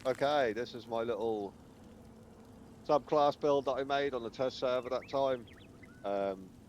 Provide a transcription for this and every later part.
Okay, this is my little subclass build that I made on the test server that time.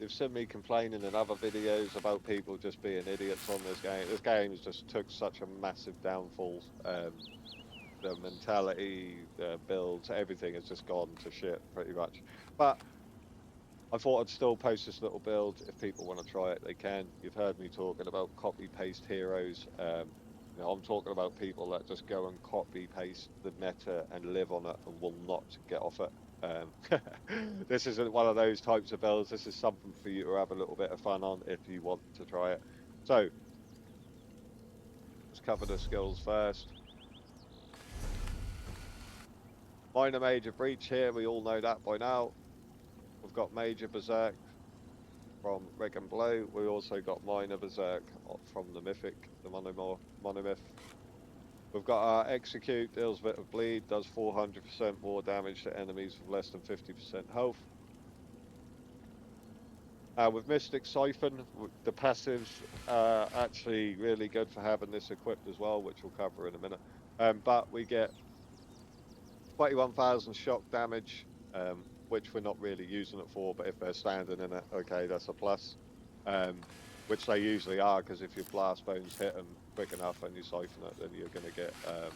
You've seen me complaining in other videos about people just being idiots on this game. This game has just took such a massive downfall. The mentality, the builds, everything has just gone to shit pretty much. But I thought I'd still post this little build. If people want to try it, they can. You've heard me talking about copy paste heroes. I'm talking about people that just go and copy paste the meta and live on it and will not get off it. Um, this isn't one of those types of builds. This is something for you to have a little bit of fun on if you want to try it. So let's cover the skills first. Minor major breach here. We all know that by now. We've got major berserk from Rig and Blow. We also got minor berserk from the mythic, the monomyth. We've got our execute, deals a bit of bleed, does 400% more damage to enemies with less than 50% health. With Mystic Siphon, the passives are actually really good for having this equipped as well, which we'll cover in a minute. But we get 21,000 shock damage, which we're not really using it for, but if they're standing in it, okay, that's a plus. Which they usually are, because if your blast bones hit them quick enough and you siphon it, then you're going to get a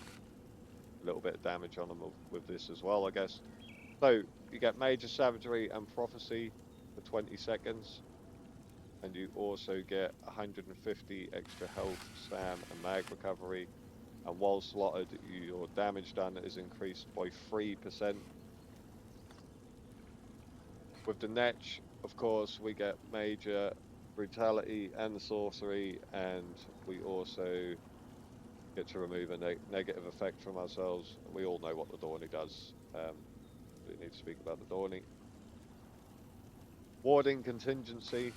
little bit of damage on them with this as well, I guess. So you get Major Savagery and Prophecy for 20 seconds, and you also get 150 extra health, stam, and mag recovery. And while slotted, your damage done is increased by 3%. With the Netch, of course, we get Major Brutality and Sorcery, and we also get to remove a negative effect from ourselves. And we all know what the Dawny does. We need to speak about the Dawny. Warding Contingency,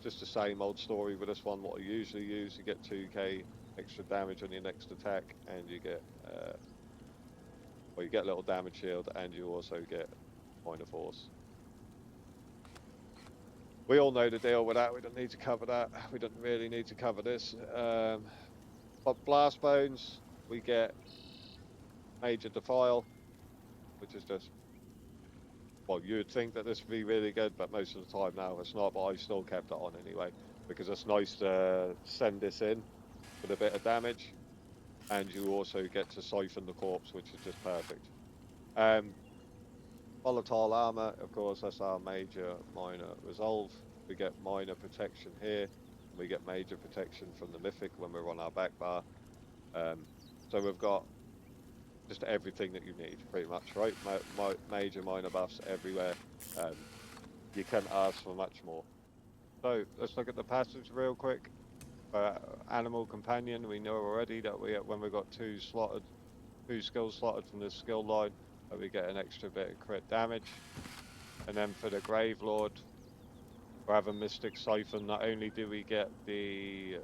just the same old story with this one. What I usually use, you get 2k extra damage on your next attack, and you get you get a little damage shield, and you also get Minor Force. We all know the deal with that. We don't need to cover that. We don't really need to cover this. But Blast Bones, we get Major Defile, which is just, well, you'd think that this would be really good, but most of the time now it's not. But I still kept it on anyway, because it's nice to send this in with a bit of damage, and you also get to siphon the corpse, which is just perfect. Volatile Armor, of course, that's our major minor resolve. We get minor protection here, and we get major protection from the mythic when we're on our back bar. So we've got just everything that you need, pretty much, right? Major minor buffs everywhere. You can't ask for much more. So let's look at the passives real quick. Animal Companion, we know already that when we've got two skills slotted from this skill line, we get an extra bit of crit damage. And then for the Grave Lord, we have a Mystic Siphon. Not only do we get the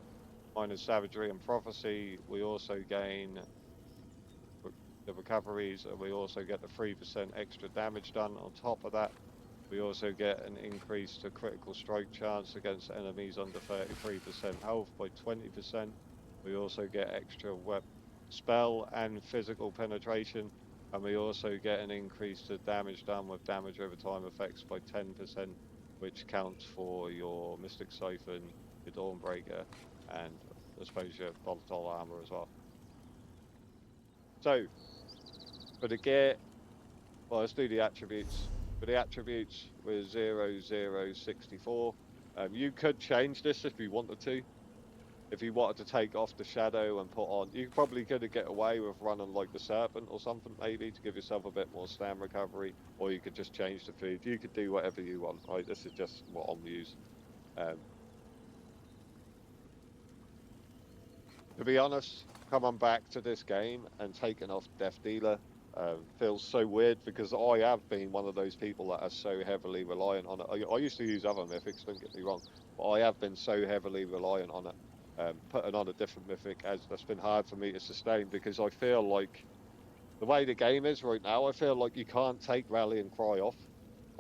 minus Savagery and Prophecy, we also gain the recoveries, and we also get the 3% extra damage done. On top of that, we also get an increase to critical strike chance against enemies under 33% health by 20%. We also get extra spell and physical penetration, and we also get an increase to damage done with damage over time effects by 10%, which counts for your Mystic Siphon, your Dawnbreaker, and I suppose your Volatile Armor as well. So, for the gear, well, let's do the attributes. For the attributes, we're 0064. You could change this if you wanted to. If you wanted to take off the shadow and put on, you probably could get away with running like the serpent or something, maybe, to give yourself a bit more stam recovery, or you could just change the feed. You could do whatever you want, right? This is just what I'm using. To be honest, coming back to this game and taking off Death Dealer feels so weird, because I have been one of those people that are so heavily reliant on it. I used to use other mythics, don't get me wrong, but I have been so heavily reliant on it. Putting on a different mythic, that's been hard for me to sustain, because I feel like the way the game is right now, I feel like you can't take Rallying Cry off.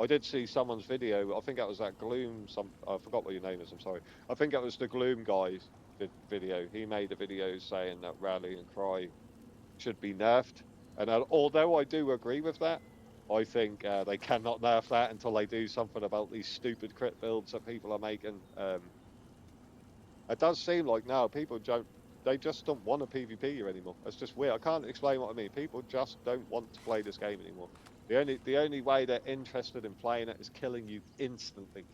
I did see someone's video. I think that was that Gloom. I forgot what your name is. I'm sorry. I think it was the Gloom guy did video. He made a video saying that Rallying Cry should be nerfed. And although I do agree with that, I think they cannot nerf that until they do something about these stupid crit builds that people are making. It does seem like now people they just don't want to PvP you anymore. It's just weird. I can't explain what I mean. People just don't want to play this game anymore. The only way they're interested in playing it is killing you instantly.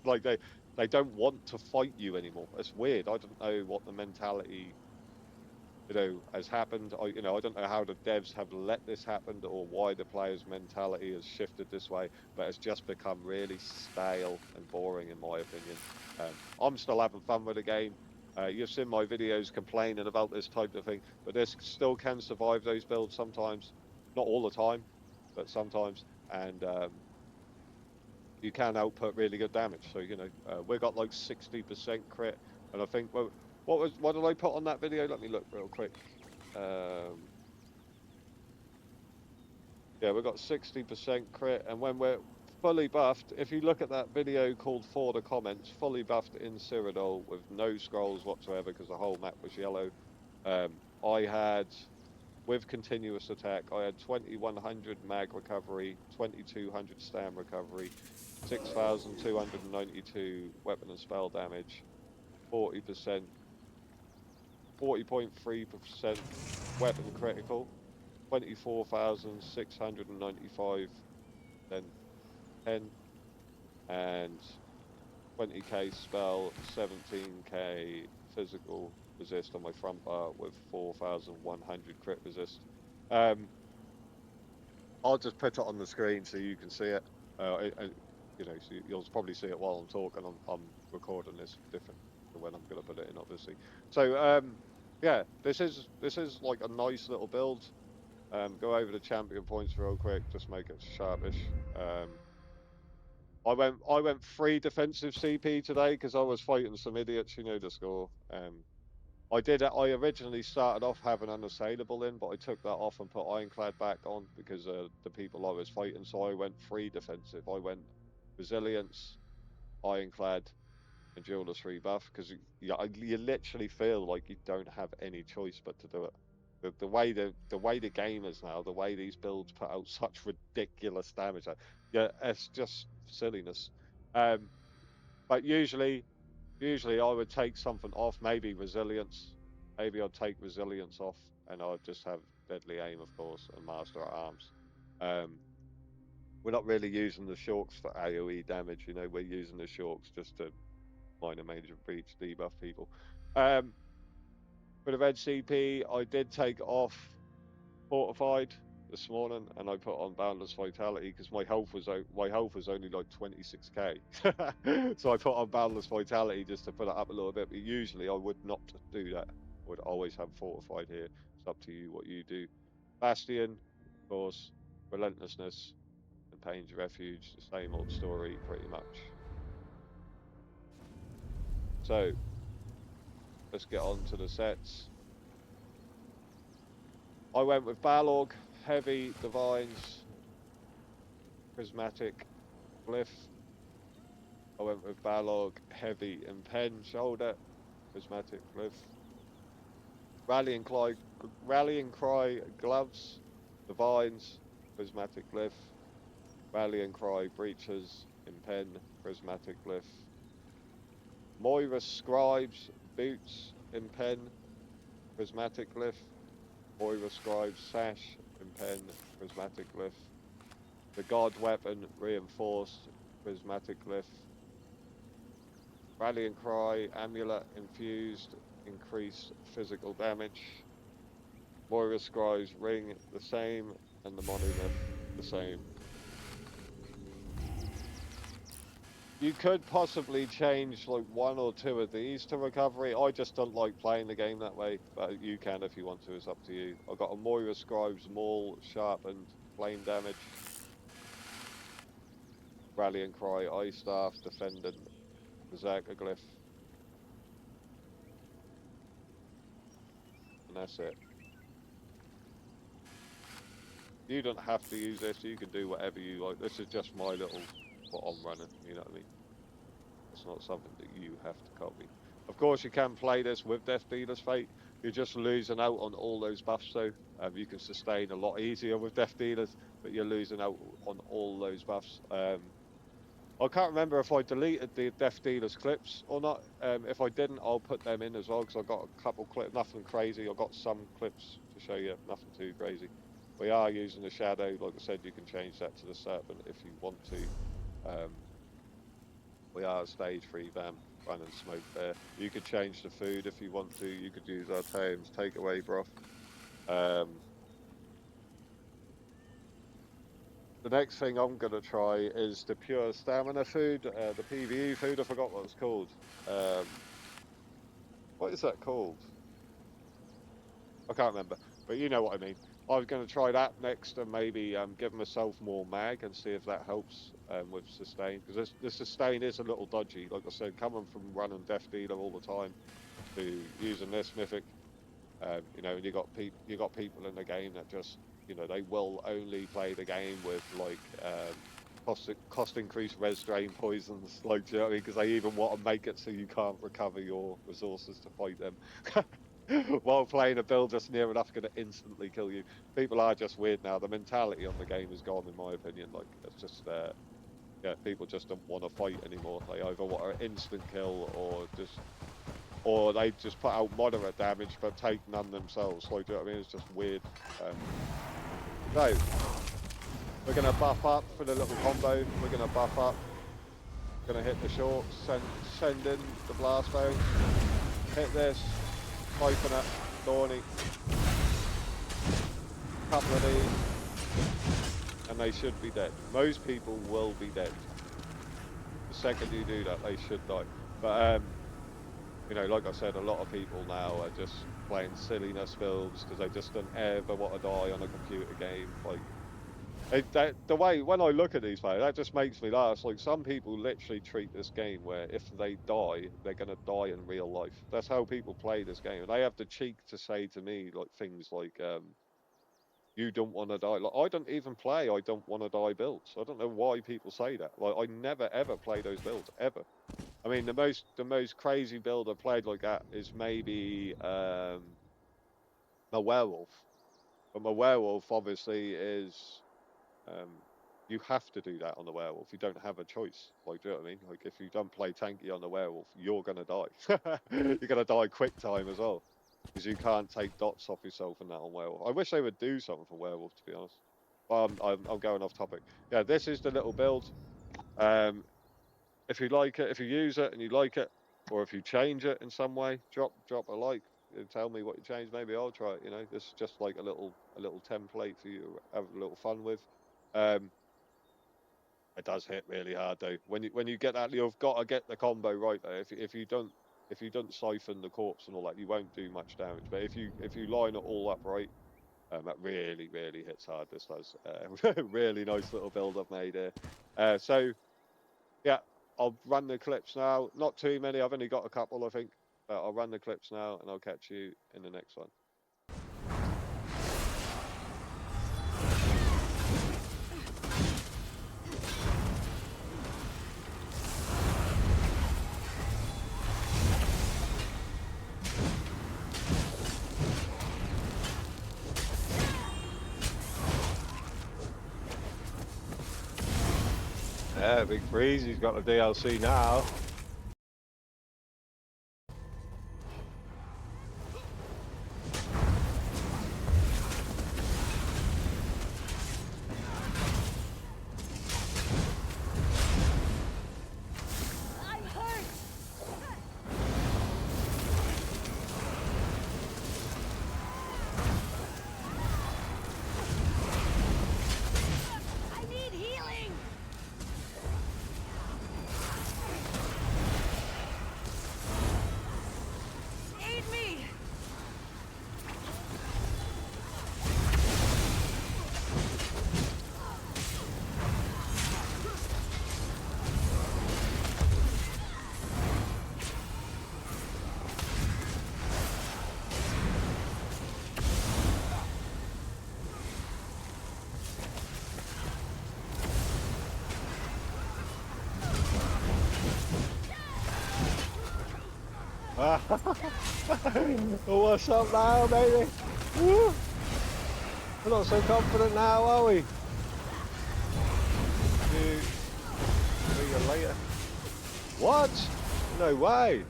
Like they don't want to fight you anymore. It's weird. I don't know what the mentality has happened. I don't know how the devs have let this happen or why the players' mentality has shifted this way, but it's just become really stale and boring, in my opinion. I'm still having fun with the game. You've seen my videos complaining about this type of thing, but this still can survive those builds sometimes. Not all the time, but sometimes. And you can output really good damage. So, we got like 60% crit. And I think, well, what did I put on that video? Let me look real quick. Um, yeah, we got 60% crit, and when we're fully buffed, if you look at that video called For the Comments, fully buffed in Cyrodiil with no scrolls whatsoever because the whole map was yellow, I had, with continuous attack, I had 2100 mag recovery, 2200 stam recovery, 6292 weapon and spell damage, 40%, 40.3% weapon critical, 24,695 then 10 and 20k spell, 17k physical resist on my front bar with 4,100 crit resist. I'll just put it on the screen so you can see it. So you'll probably see it while I'm talking. I'm recording this different to when I'm going to put it in, obviously. So yeah, this is like a nice little build. Go over the champion points real quick, just make it sharpish. I went 3 defensive CP today because I was fighting some idiots. You know the score. I originally started off having unassailable in, but I took that off and put ironclad back on because the people I was fighting. So I went 3 defensive. I went resilience, ironclad, and jeweler's rebuff because you literally feel like you don't have any choice but to do it. The way the game is now, the way these builds put out such ridiculous damage, yeah, it's just silliness. Um, but usually I would take something off, maybe resilience. Maybe I'd take resilience off, and I'd just have deadly aim, of course, and master at arms. Um, we're not really using the shorks for AOE damage, we're using the shorks just to minor major breach debuff people. For the red CP, I did take off fortified this morning, and I put on boundless vitality because my health was only like 26k. So I put on boundless vitality just to put it up a little bit. But usually I would not do that. I would always have fortified here. It's up to you what you do. Bastion, of course, relentlessness and Pain's refuge. The same old story, pretty much. So let's get on to the sets. I went with Balog, heavy divines, prismatic glyph. I went with Balog, heavy and pen shoulder, prismatic glyph. Rallying cry gloves, divines, prismatic glyph. Rallying cry breaches in pen, prismatic glyph. Moira scribes boots in pen, prismatic glyph. Moira scribes sash in pen, prismatic glyph. The god weapon reinforced, prismatic glyph. Rallying cry amulet infused, increased physical damage. Moira scribes ring the same, and the monolith the same. You could possibly change like 1 or 2 of these to recovery. I just don't like playing the game that way, but you can if you want to. It's up to you. I've got a Moira Scribe's Maul, sharpened flame damage. Rallying Cry, Ice Staff, Defendant, Berserker Glyph. And that's it. You don't have to use this. You can do whatever you like. This is just my little, what I'm running. You know what I mean? It's not something that you have to copy. Of course, you can play this with Death Dealer's Fate. You're just losing out on all those buffs, though. You can sustain a lot easier with Death Dealers, but you're losing out on all those buffs. I can't remember if I deleted the Death Dealers clips or not. If I didn't, I'll put them in as well, because I've got a couple clips, nothing crazy. I've got some clips to show you, nothing too crazy. We are using the shadow. Like I said, you can change that to the serpent if you want to. We are a stage 3 vamp running smoke there. You could change the food if you want to. You could use our Tame's takeaway broth. The next thing I'm going to try is the pure stamina food, the PvE food. I forgot what it's called. What is that called? I can't remember, but you know what I mean. I was going to try that next and maybe give myself more mag and see if that helps with sustain, because the sustain is a little dodgy. Like I said, coming from running Death Dealer all the time to using this mythic, you know, you got people in the game that just, you know, they will only play the game with like cost increase res drain poisons, like, do you know what I mean? Because they even want to make it so you can't recover your resources to fight them. While playing a build just near enough going to instantly kill you. People are just weird now. The mentality on the game is gone, in my opinion. Like, it's just yeah, people just don't want to fight anymore. They either want an instant kill or they just put out moderate damage but take none themselves. Like, do you know what I mean? It's just weird. So we're going to buff up for the little combo. We're going to buff up. Going to hit the shorts, send in the blast bones, hit this, siphon it, thorny, couple of these, and they should be dead. Most people will be dead. The second you do that, they should die. But you know, like I said, a lot of people now are just playing silliness builds because they just don't ever want to die on a computer game. Like, the way, when I look at these players, that just makes me laugh. It's like some people literally treat this game where if they die, they're going to die in real life. That's how people play this game. And they have the cheek to say to me like things like, you don't want to die. Like, I don't even play I don't want to die builds. I don't know why people say that. Like, I never ever play those builds, ever. I mean, the most crazy build I've played like that is maybe a werewolf. But my werewolf obviously is you have to do that on the werewolf. You don't have a choice. Like, do you know what I mean? Like, if you don't play tanky on the werewolf, you're gonna die. You're gonna die quick time as well, because you can't take dots off yourself in that on werewolf. I wish they would do something for werewolf, to be honest. But I'm going off topic. Yeah, this is the little build. If you like it, if you use it and you like it, or if you change it in some way, drop a like. Tell me what you changed. Maybe I'll try it. You know, this is just like a little template for you to have a little fun with. It does hit really hard though. When you get that, you've got to get the combo right though. If you don't siphon the corpse and all that, you won't do much damage. But if you line it all up right, that really hits hard. This does. Really nice little build I've made here. So yeah, I'll run the clips now. Not too many. I've only got a couple, I think. But I'll run the clips now, and I'll catch you in the next one. Yeah, Big Freeze, he's got the DLC now. What's up now, baby? Woo! We're not so confident now, are we? See you later. What? No way.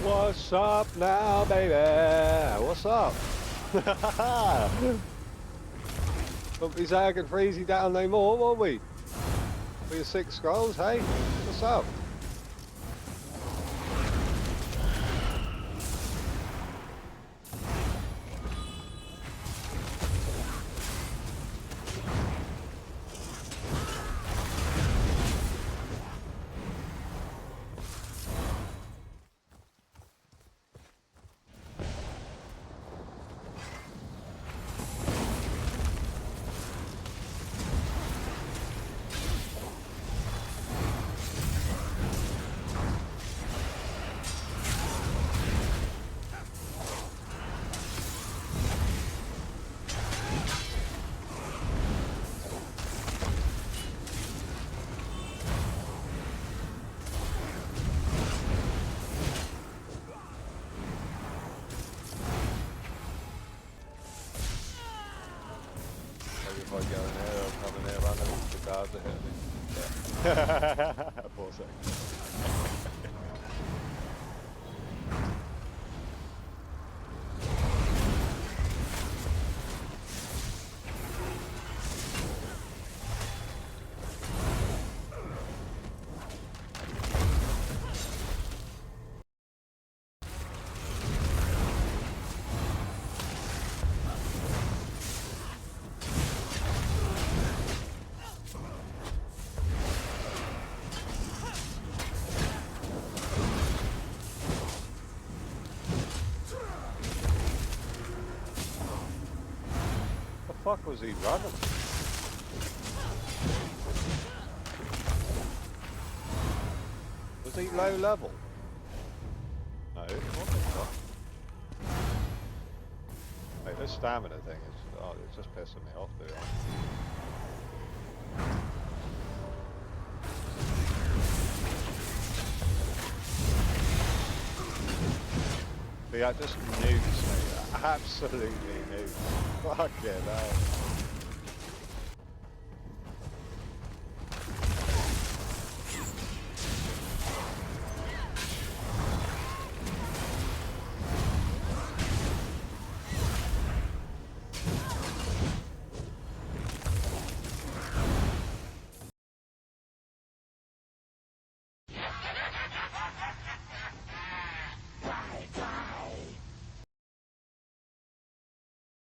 What's up now, baby? What's up? Won't be zagging freezy down no more, won't we? For your 6 scrolls, hey? What's up? If I go in there, I'll come in there running. The guards are hitting me. Yeah. Poor second. The fuck was he running? Was he low level? No, it wasn't. Mate, this stamina thing is, oh, it's just pissing me off, dude. Yeah, just nukes me. Absolutely nukes. Fucking hell.